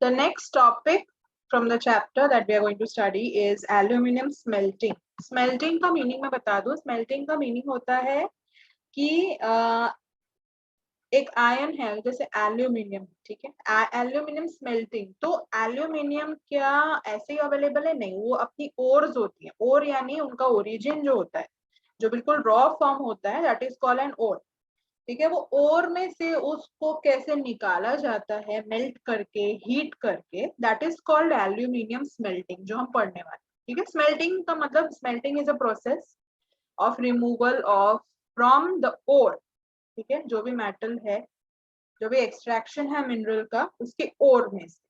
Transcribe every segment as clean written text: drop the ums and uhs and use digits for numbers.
The next topic from the chapter that we are going to study is aluminum smelting. Smelting का meaning मैं बता दूं. Smelting का meaning होता है कि एक आयन है जैसे एल्यूमिनियम, ठीक है. एल्यूमिनियम स्मेल्टिंग, तो एल्यूमिनियम क्या ऐसे ही अवेलेबल है? नहीं, वो अपनी ओर्स होती है. ओर यानी उनका ओरिजिन जो होता है, जो बिल्कुल रॉ फॉर्म होता है, that is called an ore. ठीक है. वो ओर में से उसको कैसे निकाला जाता है, मेल्ट करके, हीट करके, that is called aluminium smelting, जो हम पढ़ने वाले. ठीक है. स्मेल्टिंग का मतलब, smelting is a process of removal of from the ore. ठीक है. जो भी मेटल है, जो भी एक्सट्रैक्शन है मिनरल का, उसके ओर में से,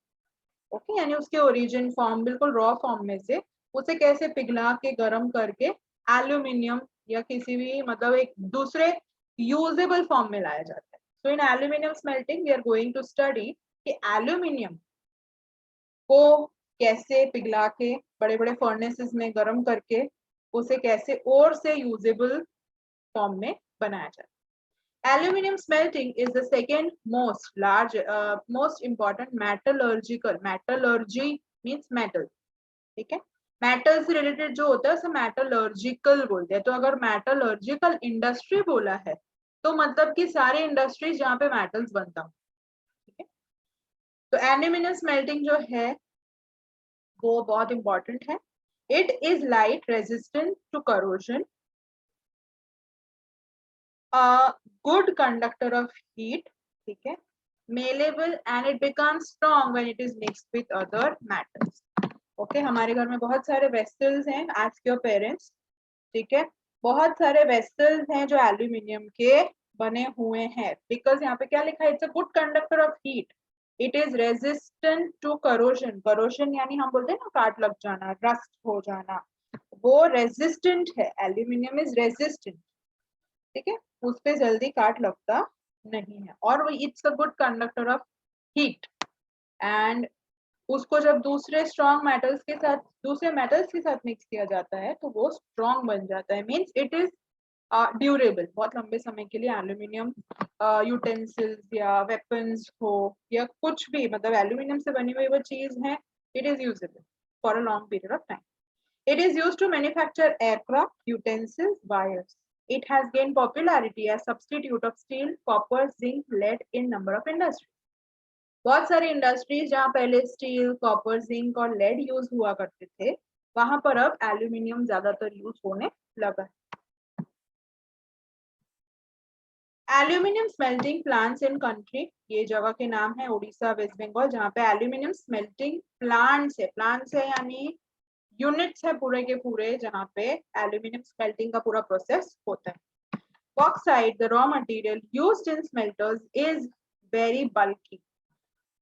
ओके, यानी उसके ओरिजिन फॉर्म, बिल्कुल रॉ फॉर्म में से उसे कैसे पिघला के गर्म करके एल्यूमिनियम या किसी भी मतलब एक दूसरे यूजेबल फॉर्म में लाया जाता है. So in aluminium smelting we are going to study कि एल्यूमिनियम को कैसे पिघला के बड़े बड़े फर्नेसेस में गर्म करके उसे कैसे और से यूजेबल फॉर्म में बनाया जाता है. Aluminium smelting is the second most important metallurgical, metallurgy means metal, ठीक है. मेटल से रिलेटेड जो होता है उसे मेटलर्जिकल बोलते हैं. तो अगर मेटलर्जिकल इंडस्ट्री बोला है तो मतलब कि सारे इंडस्ट्रीज जहाँ पे मेटल्स बनता हो. ठीक है. तो एल्यूमिनियम स्मेल्टिंग जो है वो बहुत इंपॉर्टेंट है. It is light resistant to corrosion, good conductor of heat, ठीक है, malleable and it becomes strong when it is mixed with other metals. Okay, हमारे घर में बहुत सारे वेसल्स हैं, ask your parents. ठीक है. बहुत सारे वेसल्स हैं जो एल्यूमिनियम के बने हुए हैं, बिकॉज यहाँ पे क्या लिखा है, it's a good conductor of heat, it is resistant to corrosion. Corrosion यानी हम बोलते हैं ना काट लग जाना, रस्ट हो जाना, वो रेजिस्टेंट है. Aluminium is resistant. ठीक है. उस पे जल्दी काट लगता नहीं है, और वो it's a good conductor of heat. And उसको जब दूसरे स्ट्रॉन्ग मेटल्स के साथ, दूसरे मेटल्स के साथ मिक्स किया जाता है तो वो स्ट्रॉन्ग बन जाता है. Means it is durable. बहुत लंबे समय के लिए एल्यूमिनियम यूटेंसिल्स या वेपन्स हो या कुछ भी, मतलब एल्यूमिनियम से बनी हुई वो चीज है, it is usable for a long period of time. It is used to manufacture aircraft, utensils, wires. It has gained popularity as substitute of steel, copper, zinc, lead in number of industries. बहुत सारी industries जहाँ पहले steel, copper, zinc और lead use हुआ करते थे, वहां पर अब एल्यूमिनियम ज्यादातर यूज होने लगा है. Aluminium smelting plants in country, ये जगह के नाम है उड़ीसा, वेस्ट बंगाल, जहाँ पे एल्यूमिनियम स्मेल्टिंग प्लांट्स है. प्लांट्स है यानी यूनिट्स है पूरे के पूरे, जहाँ पे एल्यूमिनियम स्मेल्टिंग का पूरा प्रोसेस होता है. Bauxite, the raw material used in smelters, is very bulky.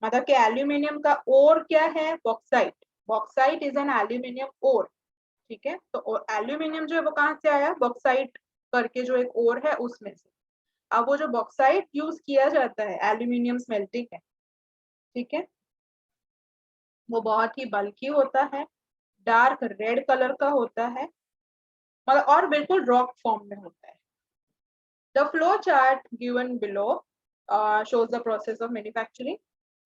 मतलब कि एल्यूमिनियम का ओर क्या है, bauxite. Bauxite is an aluminium ore. ठीक है. तो एल्यूमिनियम जो है वो कहाँ से आया, बॉक्साइट करके जो एक ओर है उसमें से. अब वो जो बॉक्साइट यूज किया जाता है एल्यूमिनियम स्मेल्टिंग है, ठीक है, वो बहुत ही बल्की होता है, डार्क रेड कलर का होता है, और बिल्कुल रॉक फॉर्म में होता है. The flow chart given below shows the process of manufacturing.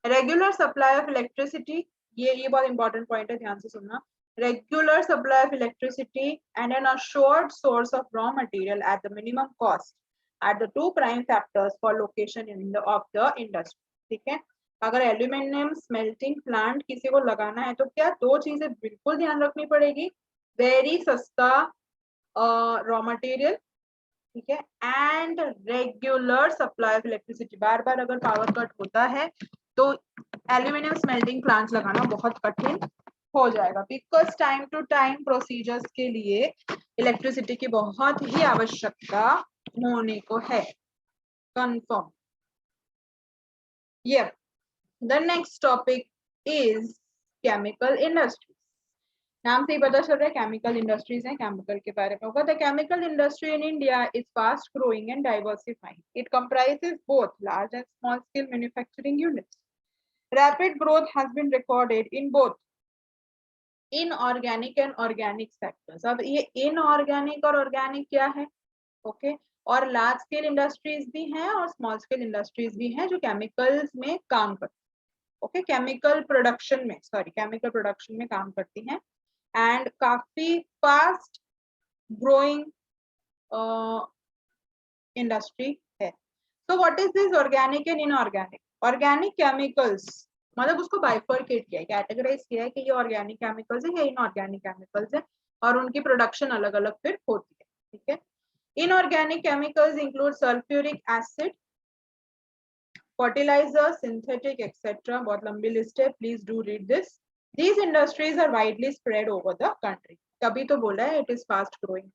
Regular supply of electricity, ये बहुत इंपॉर्टेंट पॉइंट है, ध्यान से सुनना. Regular supply of electricity and an assured source of raw material at the minimum cost at the two prime factors for location of the industry. ठीक है. अगर aluminium smelting plant किसी को लगाना है तो क्या दो चीजें बिल्कुल ध्यान रखनी पड़ेगी. वेरी सस्ता रॉ मटेरियल, ठीक है, and regular supply of electricity. बार बार अगर पावर कट होता है तो एल्यूमिनियम स्मेल्टिंग प्लांट लगाना बहुत कठिन हो जाएगा, because time to time procedures के लिए इलेक्ट्रिसिटी की बहुत ही आवश्यकता होने को है. Confirm. Yep. The next topic is chemical industries. नाम से ही पता चल रहा है केमिकल इंडस्ट्रीज हैं, केमिकल के बारे में होगा. The chemical industry in India is fast growing and diversifying. It comprises both large and small scale manufacturing units. Rapid growth has been recorded in both inorganic and organic sectors. अब ये inorganic और organic क्या है, okay, और large scale industries भी हैं और small scale industries भी हैं जो केमिकल्स में काम करते हैं. ओके, केमिकल प्रोडक्शन में, सॉरी केमिकल प्रोडक्शन में काम करती हैं एंड काफी फास्ट ग्रोइंग इंडस्ट्री है। तो what is this organic and inorganic? Organic chemicals मतलब उसको बाइफरकेट किया है, कैटेगराइज किया है कि ये ऑर्गेनिक केमिकल्स है, ये इनऑर्गेनिक केमिकल्स है और उनकी प्रोडक्शन अलग अलग फिर होती है। ठीक है, inorganic chemicals include sulphuric acid, fertilizer, synthetic etcetera. बहुत लंबी लिस्ट है, please do read this. These industries are widely spread over the country. तभी तो बोला है it is fast growing.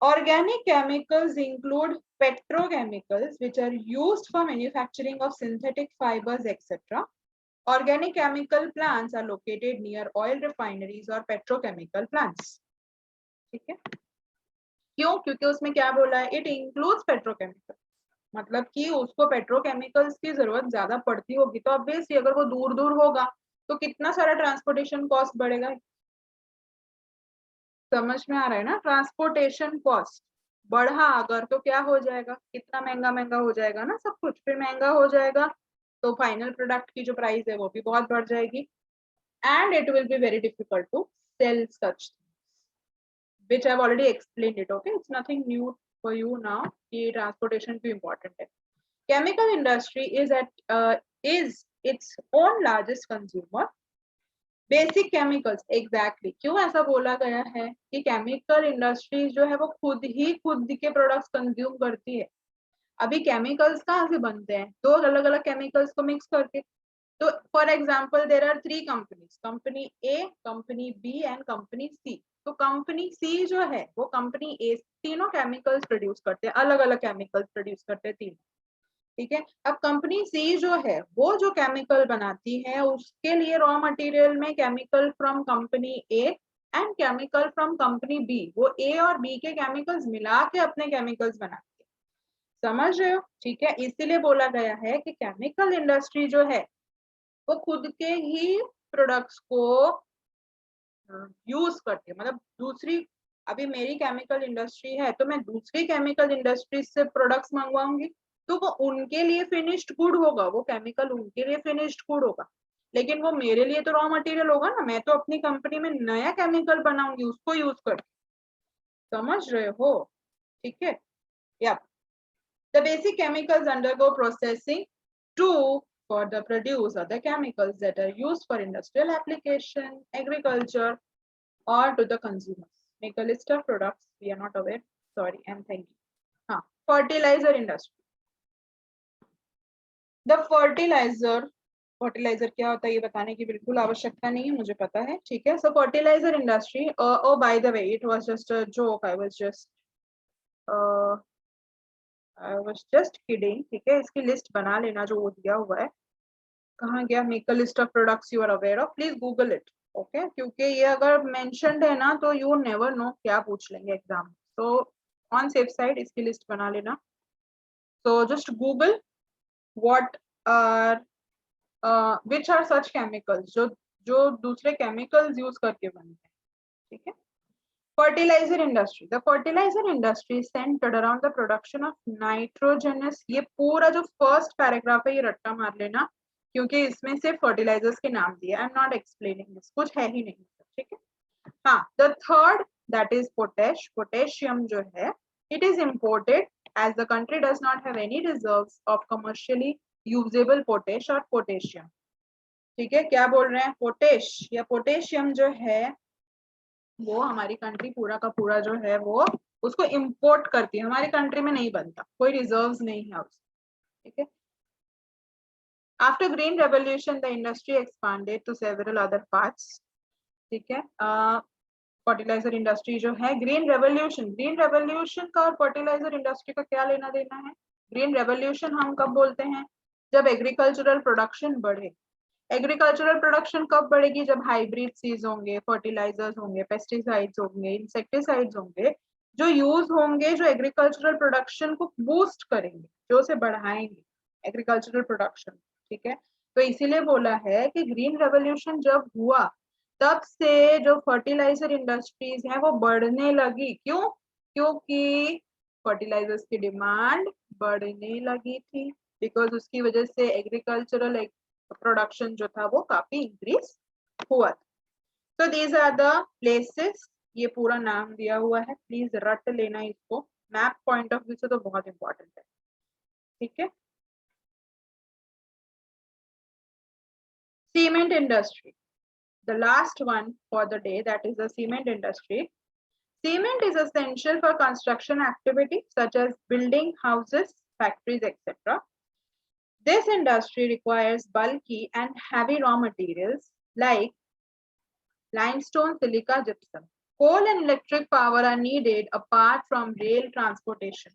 Organic chemicals include petrochemicals, which are used for manufacturing of synthetic fibers, etc. Organic chemical plants are located near oil refineries or petrochemical plants. ठीक है, क्यों? क्योंकि उसमें क्या बोला है, इट इंक्लूड्स पेट्रोकेमिकल, मतलब कि उसको पेट्रोकेमिकल्स की जरूरत ज्यादा पड़ती होगी, तो ऑब्वियसली अगर वो दूर दूर होगा तो कितना सारा ट्रांसपोर्टेशन कॉस्ट बढ़ेगा। समझ में आ रहा है ना? ट्रांसपोर्टेशन कॉस्ट बढ़ा अगर तो क्या हो जाएगा, कितना महंगा महंगा हो जाएगा ना सब कुछ, फिर महंगा हो जाएगा तो फाइनल प्रोडक्ट की जो प्राइस है वो भी बहुत बढ़ जाएगी and it will be very difficult to sell such, which I've already explained it. Okay, it's nothing new for you now कि ट्रांसपोर्टेशन भी important है। Chemical industry is its own largest consumer. Basic chemicals, exactly क्यों ऐसा बोला गया है कि chemical industries जो है वो खुद के प्रोडक्ट्स कंज्यूम करती है। अभी केमिकल्स कहाँ से बनते हैं? दो अलग अलग केमिकल्स को मिक्स करके। तो for example there are 3 companies, company A, company B and company C. तो कंपनी सी जो है वो कंपनी ए तीनों केमिकल्स प्रोड्यूस करते हैं, अलग अलग केमिकल्स प्रोड्यूस करते हैं तीनों। ठीक है, अब कंपनी सी जो है वो जो केमिकल बनाती है उसके लिए रॉ मटेरियल में chemical from company A and chemical from company B, वो ए और बी के केमिकल्स मिला के अपने केमिकल्स बनाती है। समझ रहे हो? ठीक है, इसीलिए बोला गया है कि केमिकल इंडस्ट्री जो है वो खुद के ही प्रोडक्ट्स को यूज करती है, मतलब दूसरी, अभी मेरी केमिकल इंडस्ट्री है तो मैं दूसरी केमिकल इंडस्ट्री से प्रोडक्ट्स मंगवाऊंगी तो वो उनके लिए फिनिश्ड गुड होगा, वो केमिकल उनके लिए फिनिश्ड गुड होगा, लेकिन वो मेरे लिए तो रॉ मटेरियल होगा ना। मैं तो अपनी कंपनी में नया केमिकल बनाऊंगी उसको यूज करके। समझ रहे हो? ठीक है, या the basic chemicals undergo processing to further produce other chemicals that are used for industrial application, agriculture, or to the consumers. Make a list of products we are not aware. Sorry, and thank you. हाँ, fertilizer industry. The fertiliser क्या होता है ये बताने की बिल्कुल आवश्यकता नहीं है, मुझे पता है। ठीक है, so fertiliser industry, oh by the way it was just a joke, I was just kidding. ठीक है, इसकी लिस्ट बना लेना जो वो दिया हुआ है। कहाँ गया? Make a list of products you are aware of, please Google it. Okay, क्योंकि ये अगर मेंशन्ड है ना तो यू नेवर नो क्या पूछ लेंगे एग्जाम। तो ऑन सेफ साइड इसकी लिस्ट बना लेना। so just google what are which are such chemicals जो जो दूसरे केमिकल्स यूज करके बनते हैं। ठीक है, fertilizer industry, the fertilizer industry centred around the production of nitrogenous. ये पूरा जो फर्स्ट पैराग्राफ है ये रट्टा मार लेना क्योंकि इसमें से फर्टिलाइजर्स के नाम दिए। I am not explaining this, कुछ है ही नहीं। ठीक है, हाँ, the third that is potash, potassium जो है it is imported as the country does not have any reserves of commercially usable potash or potassium. ठीक है, क्या बोल रहे हैं? पोटेश या पोटेशियम जो है वो हमारी कंट्री पूरा का पूरा जो है वो उसको इंपोर्ट करती है, हमारी कंट्री में नहीं बनता, कोई रिजर्व्स नहीं है उसमें। ठीक है, after green revolution the industry expanded to several other parts. ठीक है, फर्टिलाइजर इंडस्ट्री जो है, ग्रीन रेवोल्यूशन का और फर्टिलाइजर इंडस्ट्री का क्या लेना देना है? ग्रीन रेवोल्यूशन हम कब बोलते हैं? जब एग्रीकल्चरल प्रोडक्शन बढ़े। एग्रीकल्चरल प्रोडक्शन कब बढ़ेगी? जब हाइब्रिड सीड्स होंगे, फर्टिलाइजर्स होंगे, पेस्टिसाइड्स होंगे, इंसेक्टिसाइड्स होंगे जो यूज होंगे, जो एग्रीकल्चरल प्रोडक्शन को बूस्ट करेंगे, जो उसे बढ़ाएंगे एग्रीकल्चरल प्रोडक्शन। ठीक है, तो इसीलिए बोला है कि ग्रीन रेवोल्यूशन जब हुआ तब से जो फर्टिलाइजर इंडस्ट्रीज हैं वो बढ़ने लगी। क्यों? क्योंकि फर्टिलाइजर्स की डिमांड बढ़ने लगी थी। बिकॉज उसकी वजह से एग्रीकल्चरल प्रोडक्शन जो था वो काफी इंक्रीज हुआ था। तो दीज आर द प्लेसेस, ये पूरा नाम दिया हुआ है, प्लीज रट लेना इसको, मैप पॉइंट ऑफ व्यू से तो बहुत इंपॉर्टेंट है, ठीक है। Cement industry, the last one for the day, that is the cement industry. Cement is essential for construction activities such as building houses, factories, etc. This industry requires bulky and heavy raw materials like limestone, silica, gypsum. Coal and electric power are needed apart from rail transportation.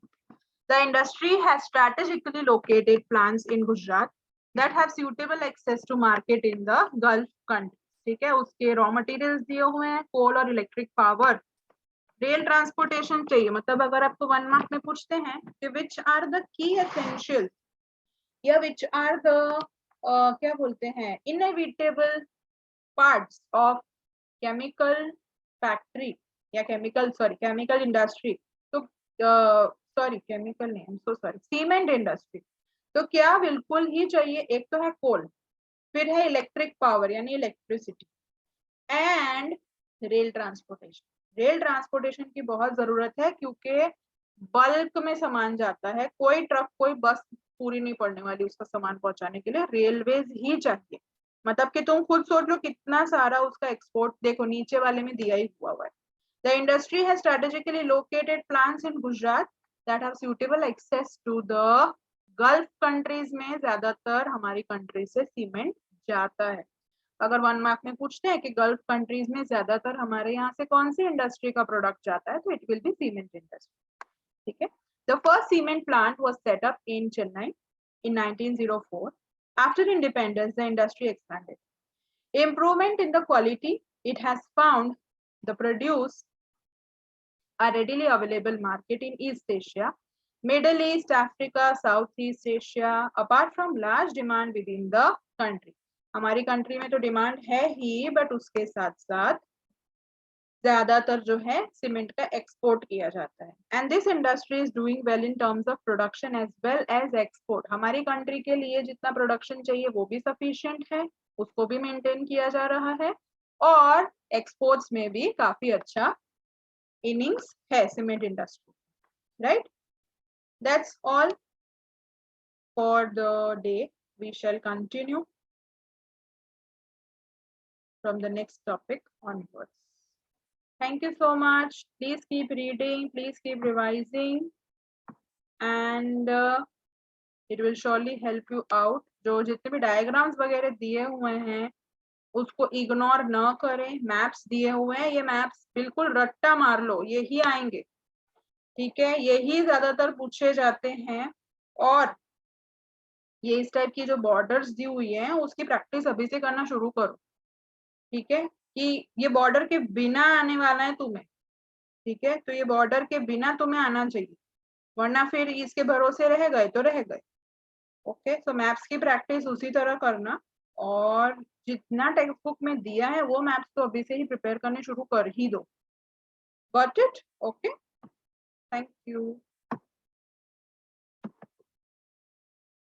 The industry has strategically located plants in Gujarat that have suitable access to market in the Gulf countries. ठीक है, उसके raw materials दिए हुए हैं, कोल और electric power, rail transportation चाहिए। मतलब अगर आपको 1 मार्क में पूछते हैं कि which are the key essential या विच आर द क्या बोलते हैं inevitable parts of chemical factory या केमिकल इंडस्ट्री, तो सॉरी केमिकल नहीं, सो सॉरी, सीमेंट इंडस्ट्री, तो क्या बिल्कुल ही चाहिए। एक तो है कोल, फिर है इलेक्ट्रिक पावर यानी electricity, and rail transportation. Rail transportation की बहुत जरूरत है क्योंकि बल्क में सामान जाता है, कोई ट्रक कोई बस पूरी नहीं पड़ने वाली उसका सामान पहुंचाने के लिए, रेलवेज ही चाहिए। मतलब कि तुम खुद सोच लो कितना सारा उसका एक्सपोर्ट, देखो नीचे वाले में दिया ही हुआ है। The industry has strategically located plants in Gujarat that have suitable access to the Gulf countries में ज्यादातर हमारी कंट्री से सीमेंट जाता है। अगर 1 मार्क में पूछते हैं कि गल्फ कंट्रीज में ज्यादातर हमारे यहाँ से कौन सी इंडस्ट्री का प्रोडक्ट जाता है, तो it will B cement industry, ठीक है। The first cement plant was set up in Chennai in 1904. After independence, the industry expanded. Improvement in the quality it has found the produce a readily available market in East Asia, Middle East, Africa, Southeast Asia, apart from large demand within the country. हमारी country में तो demand है ही, but उसके साथ साथ ज्यादातर जो है सीमेंट का एक्सपोर्ट किया जाता है। And this industry is doing well in terms of production as well as export. हमारी कंट्री के लिए जितना प्रोडक्शन चाहिए वो भी सफिशिएंट है, उसको भी मेंटेन किया जा रहा है, और एक्सपोर्ट्स में भी काफी अच्छा इनिंग्स है cement industry, right. That's all for the day, we shall continue from the next topic onwards. Thank you so much. Please keep reading, please keep revising, and it will surely help you out. जो जितने भी diagrams वगैरह दिए हुए हैं उसको ignore न करें। मैप्स दिए हुए हैं, ये मैप्स बिल्कुल रट्टा मार लो, यही आएंगे, ठीक है, यही ज्यादातर पूछे जाते हैं। और ये इस टाइप की जो बॉर्डर्स दी हुई है उसकी प्रैक्टिस अभी से करना शुरू करो, ठीक है, कि ये बॉर्डर के बिना आने वाला है तुम्हें, ठीक है, तो ये बॉर्डर के बिना तुम्हें आना चाहिए, वरना फिर इसके भरोसे रह गए तो रह गए। ओके, सो मैप्स की प्रैक्टिस उसी तरह करना, और जितना टेक्स्ट बुक में दिया है वो मैप्स तो अभी से ही प्रिपेयर करने शुरू कर ही दो। Got it? Okay, thank you.